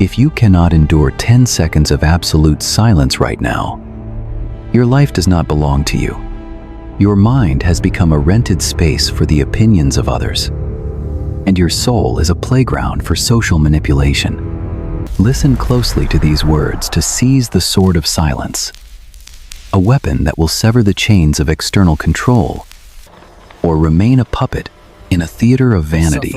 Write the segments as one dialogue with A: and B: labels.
A: If you cannot endure 10 seconds of absolute silence right now, your life does not belong to you. Your mind has become a rented space for the opinions of others, and your soul is a playground for social manipulation. Listen closely to these words to seize the sword of silence, a weapon that will sever the chains of external control, or remain a puppet in a theater of vanity.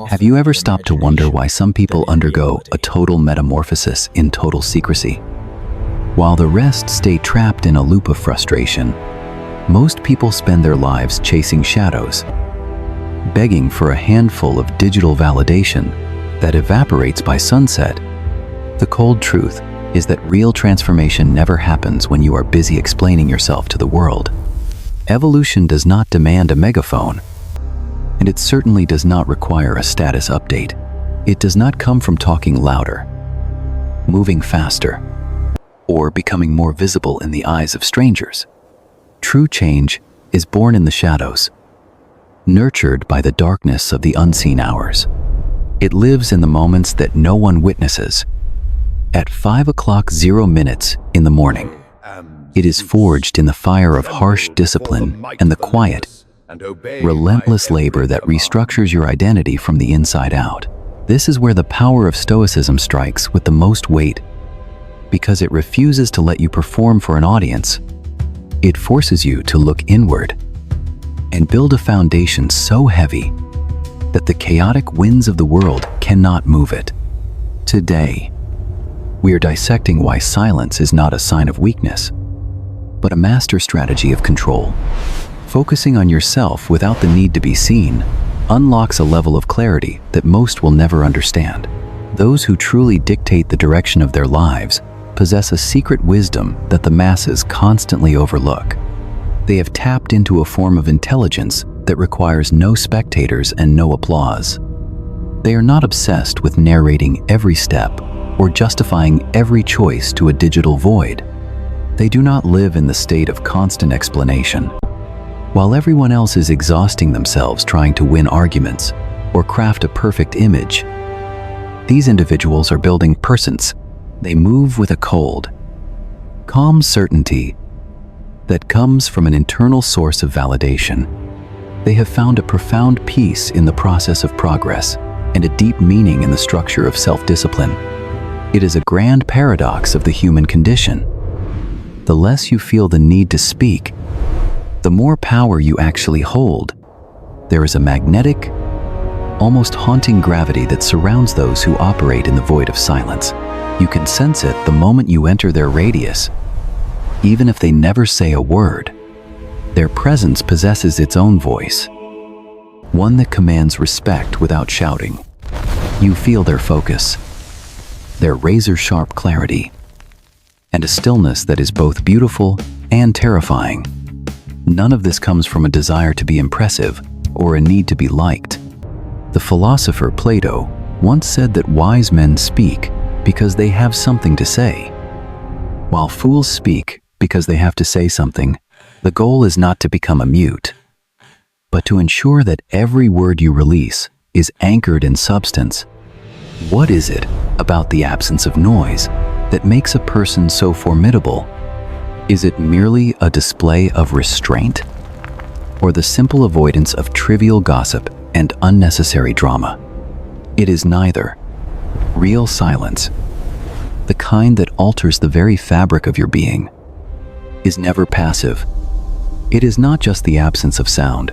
A: Have you ever stopped to wonder why some people undergo a total metamorphosis in total secrecy, while the rest stay trapped in a loop of frustration? Most people spend their lives chasing shadows, begging for a handful of digital validation that evaporates by sunset. The cold truth is that real transformation never happens when you are busy explaining yourself to the world. Evolution does not demand a megaphone, and it certainly does not require a status update. It does not come from talking louder, moving faster, or becoming more visible in the eyes of strangers. True change is born in the shadows, nurtured by the darkness of the unseen hours. It lives in the moments that no one witnesses. At 5:00 in the morning, it is forged in the fire of harsh discipline and the quiet, relentless labor that restructures your identity from the inside out. This is where the power of Stoicism strikes with the most weight, because it refuses to let you perform for an audience. It forces you to look inward and build a foundation so heavy that the chaotic winds of the world cannot move it. Today, we are dissecting why silence is not a sign of weakness, but a master strategy of control. Focusing on yourself without the need to be seen unlocks a level of clarity that most will never understand. Those who truly dictate the direction of their lives possess a secret wisdom that the masses constantly overlook. They have tapped into a form of intelligence that requires no spectators and no applause. They are not obsessed with narrating every step or justifying every choice to a digital void. They do not live in the state of constant explanation. While everyone else is exhausting themselves trying to win arguments or craft a perfect image, these individuals are building persons. They move with a cold, calm certainty that comes from an internal source of validation. They have found a profound peace in the process of progress and a deep meaning in the structure of self-discipline. It is a grand paradox of the human condition. The less you feel the need to speak, the more power you actually hold. There is a magnetic, almost haunting gravity that surrounds those who operate in the void of silence. You can sense it the moment you enter their radius. Even if they never say a word, their presence possesses its own voice, one that commands respect without shouting. You feel their focus, their razor-sharp clarity, and a stillness that is both beautiful and terrifying. None of this comes from a desire to be impressive or a need to be liked. The philosopher Plato once said that wise men speak because they have something to say, while fools speak because they have to say something. The goal is not to become a mute, but to ensure that every word you release is anchored in substance. What is it about the absence of noise that makes a person so formidable? Is it merely a display of restraint, or the simple avoidance of trivial gossip and unnecessary drama? It is neither. Real silence, the kind that alters the very fabric of your being, is never passive. It is not just the absence of sound,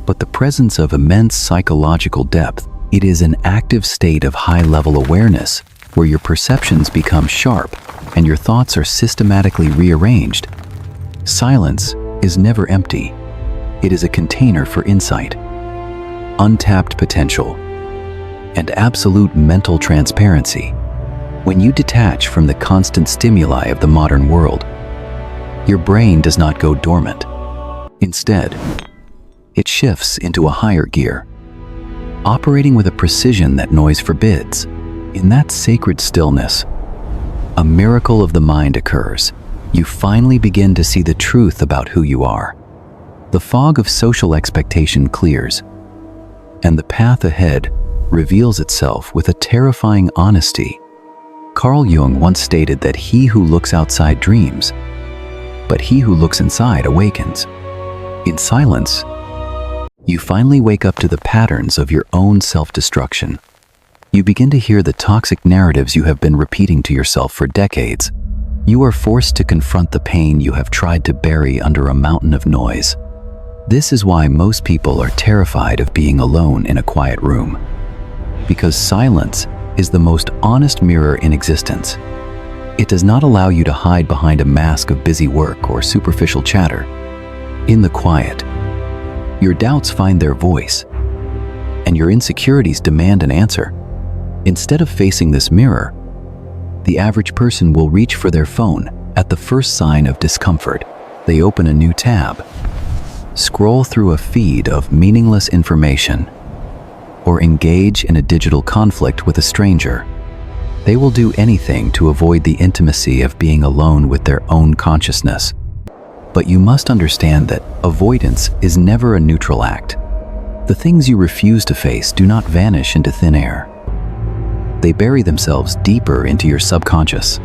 A: but the presence of immense psychological depth. It is an active state of high-level awareness where your perceptions become sharp and your thoughts are systematically rearranged. Silence is never empty. It is a container for insight, untapped potential, and absolute mental transparency. When you detach from the constant stimuli of the modern world, your brain does not go dormant. Instead, it shifts into a higher gear, operating with a precision that noise forbids. In that sacred stillness, a miracle of the mind occurs. You finally begin to see the truth about who you are. The fog of social expectation clears, and the path ahead reveals itself with a terrifying honesty. Carl Jung once stated that he who looks outside dreams, but he who looks inside awakens. In silence, you finally wake up to the patterns of your own self-destruction. You begin to hear the toxic narratives you have been repeating to yourself for decades. You are forced to confront the pain you have tried to bury under a mountain of noise. This is why most people are terrified of being alone in a quiet room. Because silence is the most honest mirror in existence. It does not allow you to hide behind a mask of busy work or superficial chatter. In the quiet, your doubts find their voice, and your insecurities demand an answer. Instead of facing this mirror, the average person will reach for their phone at the first sign of discomfort. They open a new tab, scroll through a feed of meaningless information, or engage in a digital conflict with a stranger. They will do anything to avoid the intimacy of being alone with their own consciousness. But you must understand that avoidance is never a neutral act. The things you refuse to face do not vanish into thin air. They bury themselves deeper into your subconscious.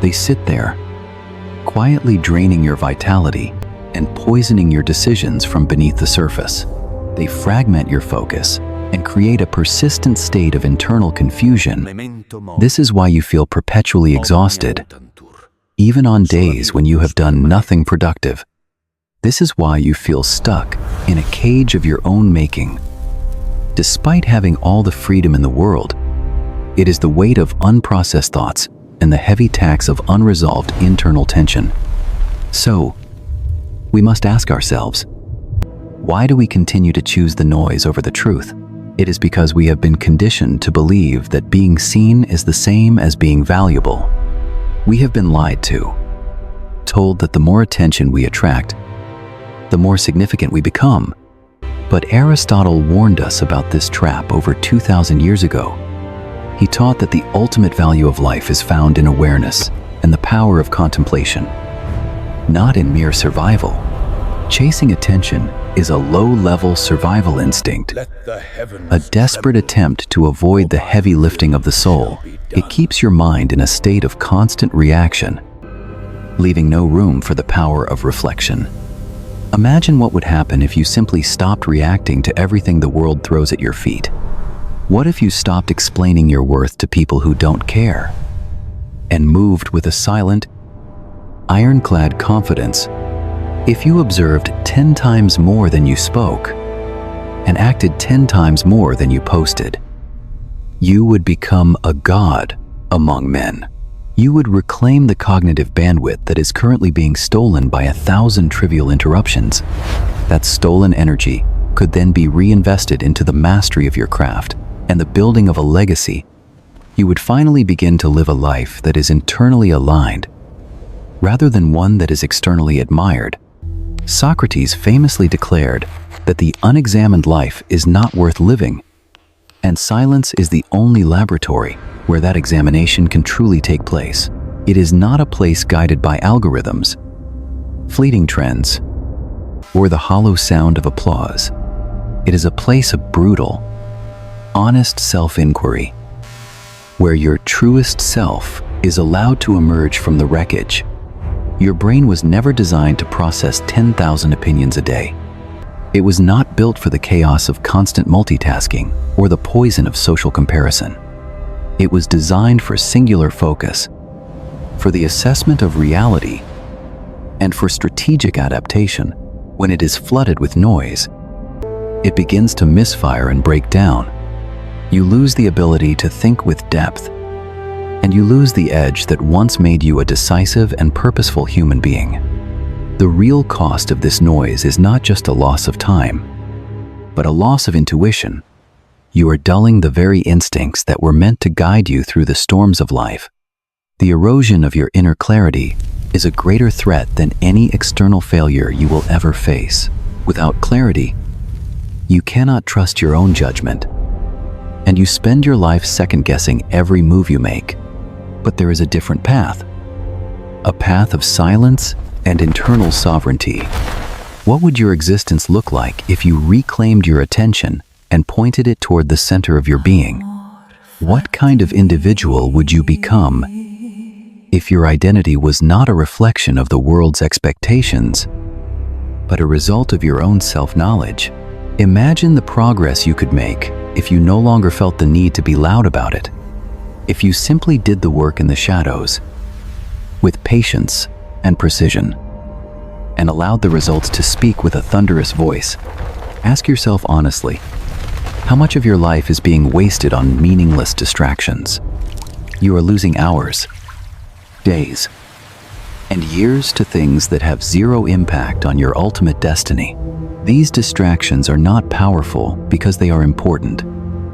A: They sit there, quietly draining your vitality and poisoning your decisions from beneath the surface. They fragment your focus and create a persistent state of internal confusion. This is why you feel perpetually exhausted, even on days when you have done nothing productive. This is why you feel stuck in a cage of your own making. Despite having all the freedom in the world, it is the weight of unprocessed thoughts and the heavy tax of unresolved internal tension. So, we must ask ourselves, why do we continue to choose the noise over the truth? It is because we have been conditioned to believe that being seen is the same as being valuable. We have been lied to, told that the more attention we attract, the more significant we become. But Aristotle warned us about this trap over 2,000 years ago. He taught that the ultimate value of life is found in awareness and the power of contemplation, not in mere survival. Chasing attention is a low-level survival instinct, a desperate attempt to avoid the heavy lifting of the soul. It keeps your mind in a state of constant reaction, leaving no room for the power of reflection. Imagine what would happen if you simply stopped reacting to everything the world throws at your feet. What if you stopped explaining your worth to people who don't care, and moved with a silent, ironclad confidence? If you observed 10 times more than you spoke, and acted 10 times more than you posted, you would become a god among men. You would reclaim the cognitive bandwidth that is currently being stolen by 1,000 trivial interruptions. That stolen energy could then be reinvested into the mastery of your craft and the building of a legacy. You would finally begin to live a life that is internally aligned, rather than one that is externally admired. Socrates famously declared that the unexamined life is not worth living, and silence is the only laboratory where that examination can truly take place. It is not a place guided by algorithms, fleeting trends, or the hollow sound of applause. It is a place of brutal, honest self-inquiry, where your truest self is allowed to emerge from the wreckage. Your brain was never designed to process 10,000 opinions a day. It was not built for the chaos of constant multitasking or the poison of social comparison. It was designed for singular focus, for the assessment of reality, and for strategic adaptation. When it is flooded with noise, it begins to misfire and break down. You lose the ability to think with depth, and you lose the edge that once made you a decisive and purposeful human being. The real cost of this noise is not just a loss of time, but a loss of intuition. You are dulling the very instincts that were meant to guide you through the storms of life. The erosion of your inner clarity is a greater threat than any external failure you will ever face. Without clarity, you cannot trust your own judgment, and you spend your life second-guessing every move you make. But there is a different path, a path of silence and internal sovereignty. What would your existence look like if you reclaimed your attention and pointed it toward the center of your being? What kind of individual would you become if your identity was not a reflection of the world's expectations, but a result of your own self-knowledge? Imagine the progress you could make if you no longer felt the need to be loud about it. If you simply did the work in the shadows with patience and precision, and allowed the results to speak with a thunderous voice. Ask yourself honestly, how much of your life is being wasted on meaningless distractions? You are losing hours, days, and years to things that have zero impact on your ultimate destiny. These distractions are not powerful because they are important.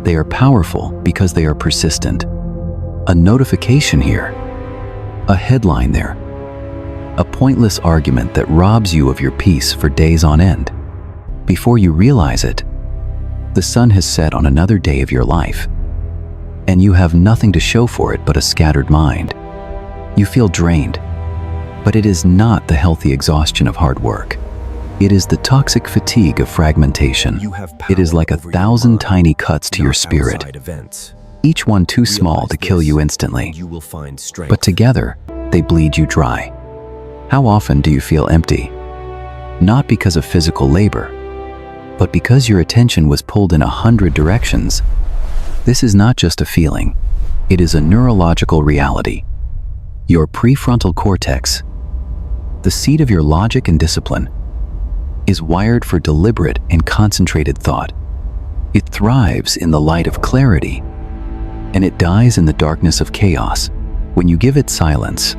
A: They are powerful because they are persistent. A notification here, a headline there, a pointless argument that robs you of your peace for days on end. Before you realize it, the sun has set on another day of your life, and you have nothing to show for it but a scattered mind. You feel drained, but it is not the healthy exhaustion of hard work. It is the toxic fatigue of fragmentation. It is like 1,000 tiny cuts to your spirit, each one too small to kill you instantly, but together they bleed you dry. How often do you feel empty? Not because of physical labor, but because your attention was pulled in 100 directions. This is not just a feeling, it is a neurological reality. Your prefrontal cortex, the seat of your logic and discipline, is wired for deliberate and concentrated thought. It thrives in the light of clarity, and it dies in the darkness of chaos. When you give it silence,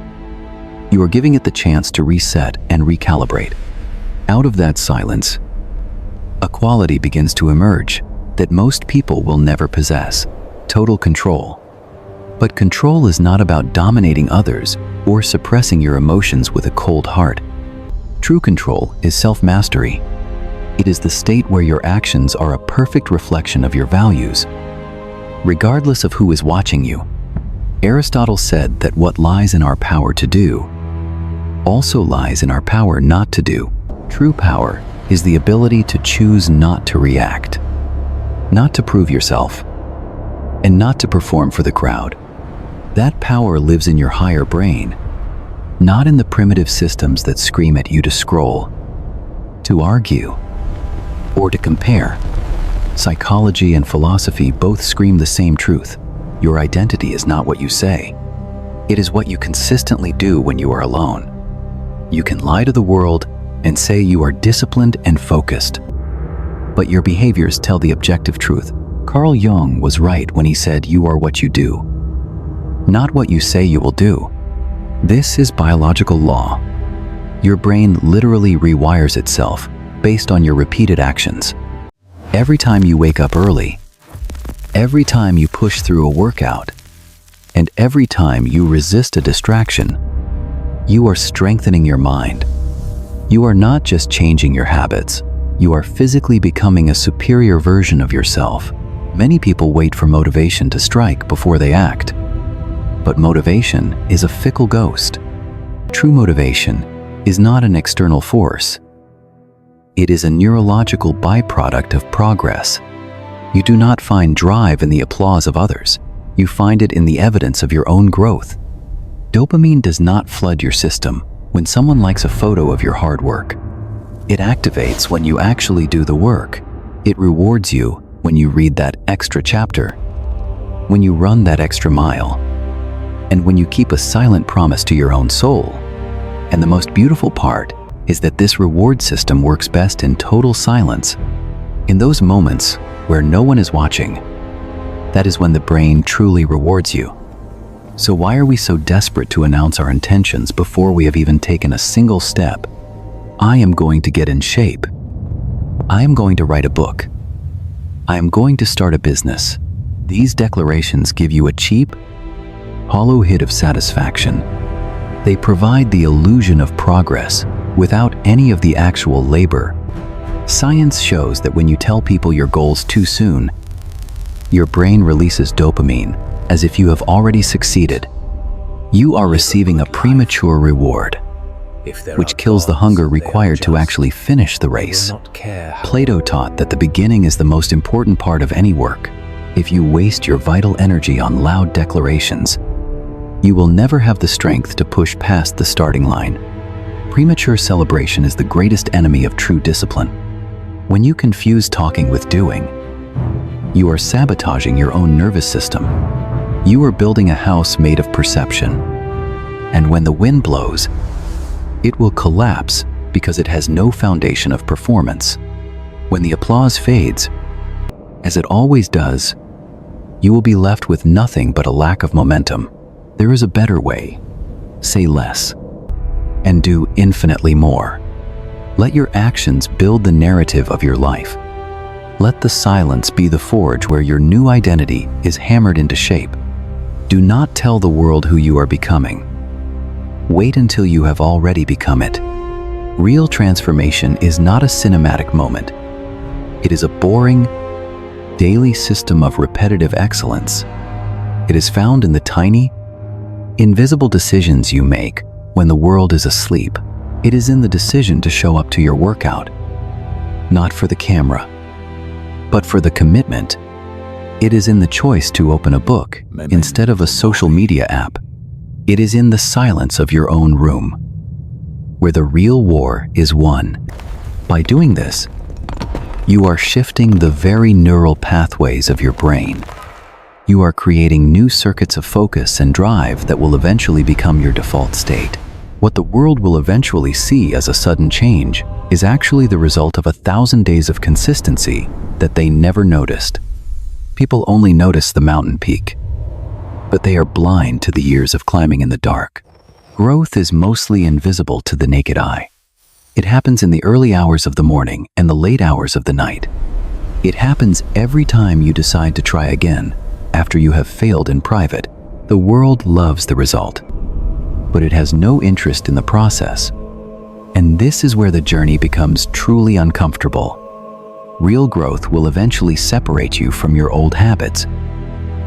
A: you are giving it the chance to reset and recalibrate. Out of that silence, a quality begins to emerge that most people will never possess: total control. But control is not about dominating others or suppressing your emotions with a cold heart. True control is self-mastery. It is the state where your actions are a perfect reflection of your values, regardless of who is watching you. Aristotle said that what lies in our power to do also lies in our power not to do. True power is the ability to choose not to react, not to prove yourself, and not to perform for the crowd. That power lives in your higher brain, not in the primitive systems that scream at you to scroll, to argue, or to compare. Psychology and philosophy both scream the same truth. Your identity is not what you say. It is what you consistently do when you are alone. You can lie to the world and say you are disciplined and focused, but your behaviors tell the objective truth. Carl Jung was right when he said you are what you do, not what you say you will do. This is biological law. Your brain literally rewires itself based on your repeated actions. Every time you wake up early, every time you push through a workout, and every time you resist a distraction, you are strengthening your mind. You are not just changing your habits, you are physically becoming a superior version of yourself. Many people wait for motivation to strike before they act, but motivation is a fickle ghost. True motivation is not an external force. It is a neurological byproduct of progress. You do not find drive in the applause of others. You find it in the evidence of your own growth. Dopamine does not flood your system when someone likes a photo of your hard work. It activates when you actually do the work. It rewards you when you read that extra chapter, when you run that extra mile, and when you keep a silent promise to your own soul. And the most beautiful part is that this reward system works best in total silence. In those moments where no one is watching, that is when the brain truly rewards you. So why are we so desperate to announce our intentions before we have even taken a single step? I am going to get in shape. I am going to write a book. I am going to start a business. These declarations give you a cheap, hollow hit of satisfaction. They provide the illusion of progress without any of the actual labor. Science shows that when you tell people your goals too soon, your brain releases dopamine as if you have already succeeded. You are receiving a premature reward, which kills the hunger required to actually finish the race. Plato taught that the beginning is the most important part of any work. If you waste your vital energy on loud declarations, you will never have the strength to push past the starting line. Premature celebration is the greatest enemy of true discipline. When you confuse talking with doing, you are sabotaging your own nervous system. You are building a house made of perception. And when the wind blows, it will collapse because it has no foundation of performance. When the applause fades, as it always does, you will be left with nothing but a lack of momentum. There is a better way. Say less and do infinitely more. Let your actions build the narrative of your life. Let the silence be the forge where your new identity is hammered into shape. Do not tell the world who you are becoming. Wait until you have already become it. Real transformation is not a cinematic moment. It is a boring, daily system of repetitive excellence. It is found in the tiny, invisible decisions you make when the world is asleep. It is in the decision to show up to your workout, not for the camera, but for the commitment. It is in the choice to open a book instead of a social media app. It is in the silence of your own room, where the real war is won. By doing this, you are shifting the very neural pathways of your brain. You are creating new circuits of focus and drive that will eventually become your default state. What the world will eventually see as a sudden change is actually the result of 1,000 days of consistency that they never noticed. People only notice the mountain peak, but they are blind to the years of climbing in the dark. Growth is mostly invisible to the naked eye. It happens in the early hours of the morning and the late hours of the night. It happens every time you decide to try again after you have failed in private. The world loves the result, but it has no interest in the process. And this is where the journey becomes truly uncomfortable. Real growth will eventually separate you from your old habits,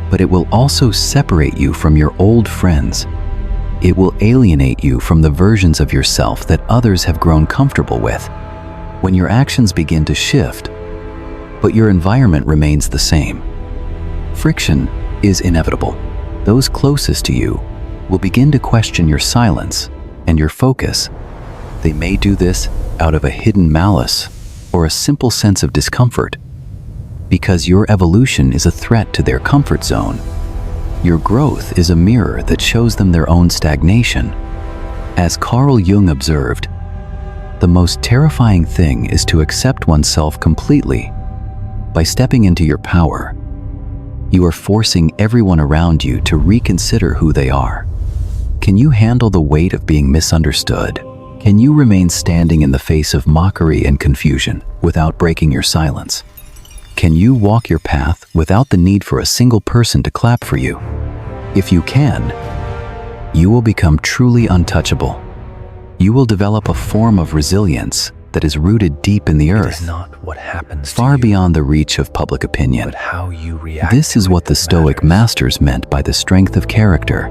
A: but it will also separate you from your old friends. It will alienate you from the versions of yourself that others have grown comfortable with. When your actions begin to shift, but your environment remains the same, friction is inevitable. Those closest to you will begin to question your silence and your focus. They may do this out of a hidden malice or a simple sense of discomfort, because your evolution is a threat to their comfort zone. Your growth is a mirror that shows them their own stagnation. As Carl Jung observed, the most terrifying thing is to accept oneself completely. By stepping into your power, you are forcing everyone around you to reconsider who they are. Can you handle the weight of being misunderstood? Can you remain standing in the face of mockery and confusion without breaking your silence? Can you walk your path without the need for a single person to clap for you? If you can, you will become truly untouchable. You will develop a form of resilience that is rooted deep in the earth,
B: It is not what happens
A: far
B: to you,
A: beyond the reach of public opinion.
B: but how you react.
A: This is
B: to
A: what
B: it
A: the
B: that
A: Stoic
B: matters.
A: masters meant by the strength of character.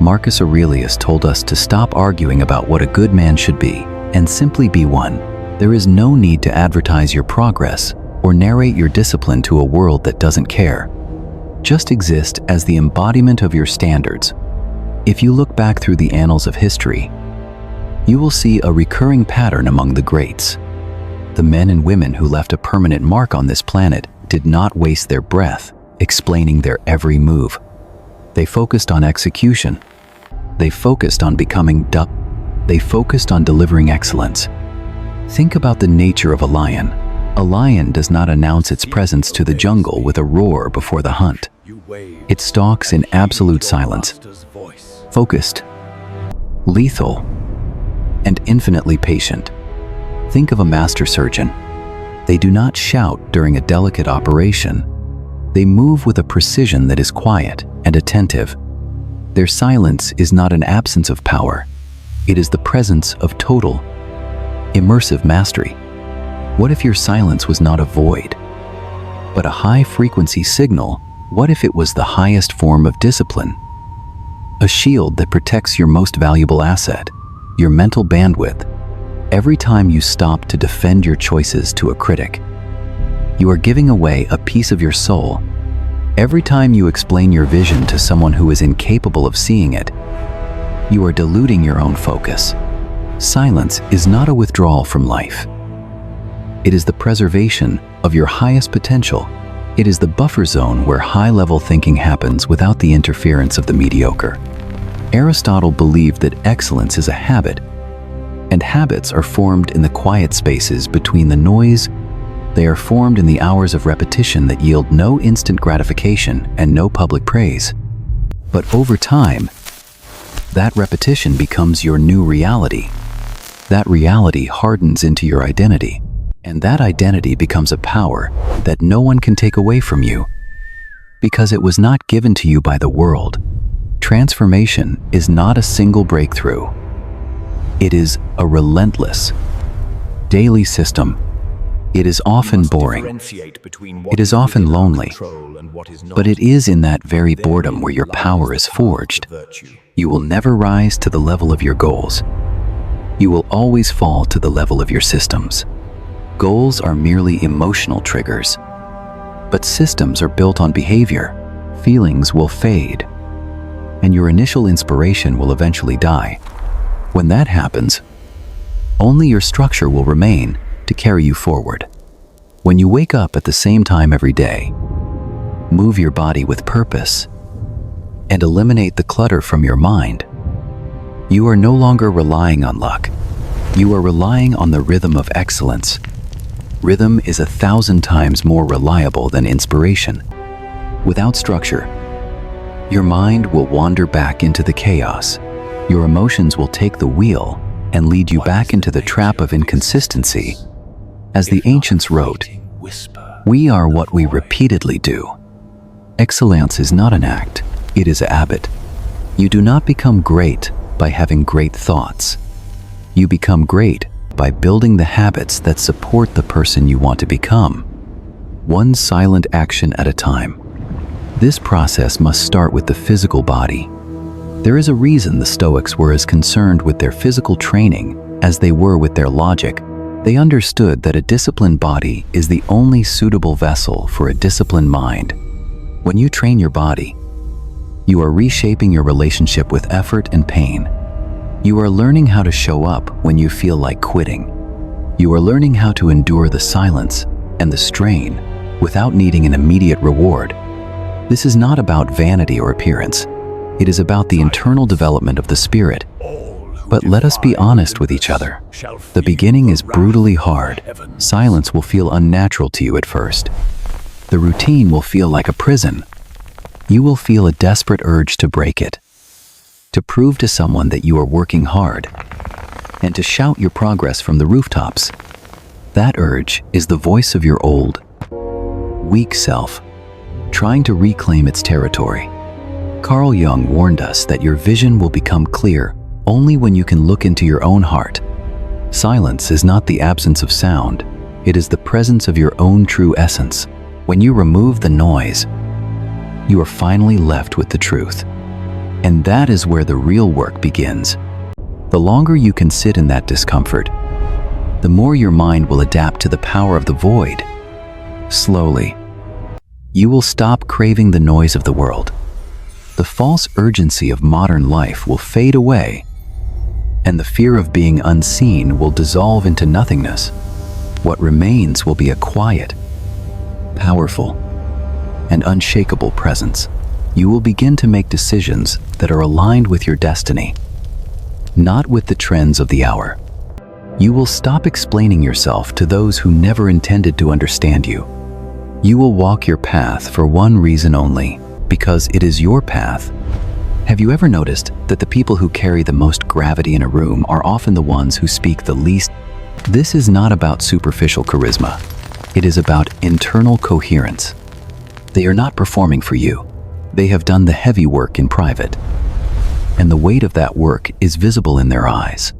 A: Marcus Aurelius told us to stop arguing about what a good man should be and simply be one. There is no need to advertise your progress or narrate your discipline to a world that doesn't care. Just exist as the embodiment of your standards. If you look back through the annals of history, you will see a recurring pattern among the greats. The men and women who left a permanent mark on this planet did not waste their breath explaining their every move. They focused on execution. They focused on becoming They focused on delivering excellence. Think about the nature of a lion. A lion does not announce its presence to the jungle with a roar before the hunt. It stalks in absolute silence, focused, lethal, and infinitely patient. Think of a master surgeon. They do not shout during a delicate operation. They move with a precision that is quiet and attentive. Their silence is not an absence of power. It is the presence of total, immersive mastery. What if your silence was not a void, but a high-frequency signal? What if it was the highest form of discipline? A shield that protects your most valuable asset, your mental bandwidth. Every time you stop to defend your choices to a critic, you are giving away a piece of your soul. Every time you explain your vision to someone who is incapable of seeing it, you are diluting your own focus. Silence is not a withdrawal from life. It is the preservation of your highest potential. It is the buffer zone where high-level thinking happens without the interference of the mediocre. Aristotle believed that excellence is a habit, and habits are formed in the quiet spaces between the noise. They are formed in the hours of repetition that yield no instant gratification and no public praise. But over time, that repetition becomes your new reality. That reality hardens into your identity, and that identity becomes a power that no one can take away from you, because it was not given to you by the world. Transformation is not a single breakthrough. It is a relentless, daily system. It is often boring. It is often lonely. But it is in that very boredom where your power is forged. You will never rise to the level of your goals. You will always fall to the level of your systems. Goals are merely emotional triggers, but systems are built on behavior. Feelings will fade, and your initial inspiration will eventually die. When that happens, only your structure will remain to carry you forward. When you wake up at the same time every day, move your body with purpose, and eliminate the clutter from your mind, you are no longer relying on luck. You are relying on the rhythm of excellence. Rhythm is 1,000 times more reliable than inspiration. Without structure, your mind will wander back into the chaos. Your emotions will take the wheel and lead you back into the trap of inconsistency. As the ancients wrote, "We are what we repeatedly do." Excellence is not an act, it is a habit. You do not become great by having great thoughts. You become great by building the habits that support the person you want to become, one silent action at a time. This process must start with the physical body. There is a reason the Stoics were as concerned with their physical training as they were with their logic. They understood that a disciplined body is the only suitable vessel for a disciplined mind. When you train your body, you are reshaping your relationship with effort and pain. You are learning how to show up when you feel like quitting. You are learning how to endure the silence and the strain without needing an immediate reward. This is not about vanity or appearance. It is about the internal development of the spirit. But let us be honest with each other. The beginning is brutally hard. Silence will feel unnatural to you at first. The routine will feel like a prison. You will feel a desperate urge to break it, to prove to someone that you are working hard, and to shout your progress from the rooftops. That urge is the voice of your old, weak self, trying to reclaim its territory. Carl Jung warned us that your vision will become clear only when you can look into your own heart. Silence is not the absence of sound, it is the presence of your own true essence. When you remove the noise, you are finally left with the truth. And that is where the real work begins. The longer you can sit in that discomfort, the more your mind will adapt to the power of the void. Slowly, you will stop craving the noise of the world. The false urgency of modern life will fade away, and the fear of being unseen will dissolve into nothingness. What remains will be a quiet, powerful, and unshakable presence. You will begin to make decisions that are aligned with your destiny, not with the trends of the hour. You will stop explaining yourself to those who never intended to understand you. You will walk your path for one reason only, because it is your path. Have you ever noticed that the people who carry the most gravity in a room are often the ones who speak the least? This is not about superficial charisma. It is about internal coherence. They are not performing for you. They have done the heavy work in private, and the weight of that work is visible in their eyes.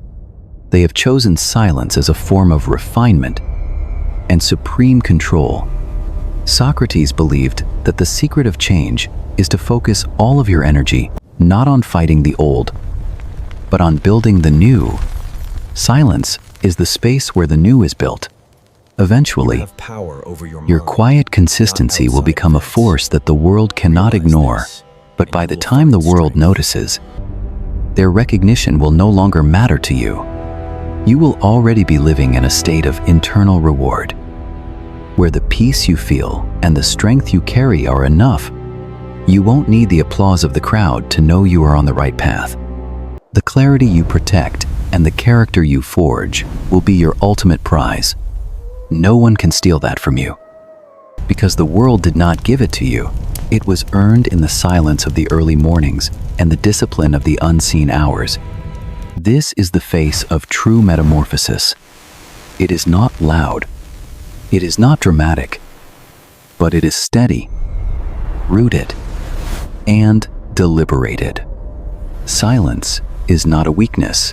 A: They have chosen silence as a form of refinement and supreme control. Socrates believed that the secret of change is to focus all of your energy not on fighting the old, but on building the new. Silence is the space where the new is built. Eventually,
B: have power over your
A: your
B: mind,
A: quiet consistency will
B: outside
A: become a
B: events.
A: force that the world cannot
B: Realize
A: ignore.
B: this,
A: But
B: and
A: by
B: you
A: the
B: will
A: time the
B: find
A: world
B: strength.
A: notices, their recognition will no longer matter to you. You will already be living in a state of internal reward, where the peace you feel and the strength you carry are enough. You won't need the applause of the crowd to know you are on the right path. The clarity you protect and the character you forge will be your ultimate prize. No one can steal that from you. Because the world did not give it to you. It was earned in the silence of the early mornings and the discipline of the unseen hours. This is the face of true metamorphosis. It is not loud. It is not dramatic. But it is steady, rooted, and deliberated. Silence is not a weakness.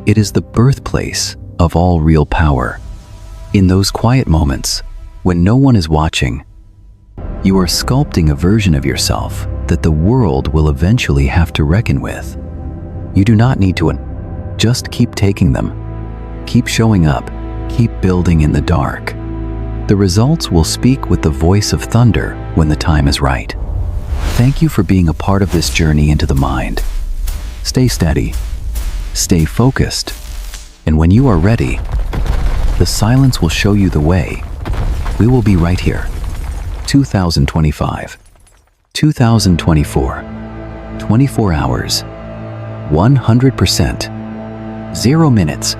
A: It is the birthplace of all real power. In those quiet moments, when no one is watching, you are sculpting a version of yourself that the world will eventually have to reckon with. You do not need to just keep taking them. Keep showing up. Keep building in the dark. The results will speak with the voice of thunder when the time is right. Thank you for being a part of this journey into the mind. Stay steady. Stay focused. And when you are ready, the silence will show you the way. We will be right here. 2025, 2024, 24 hours, 100%, 0 minutes,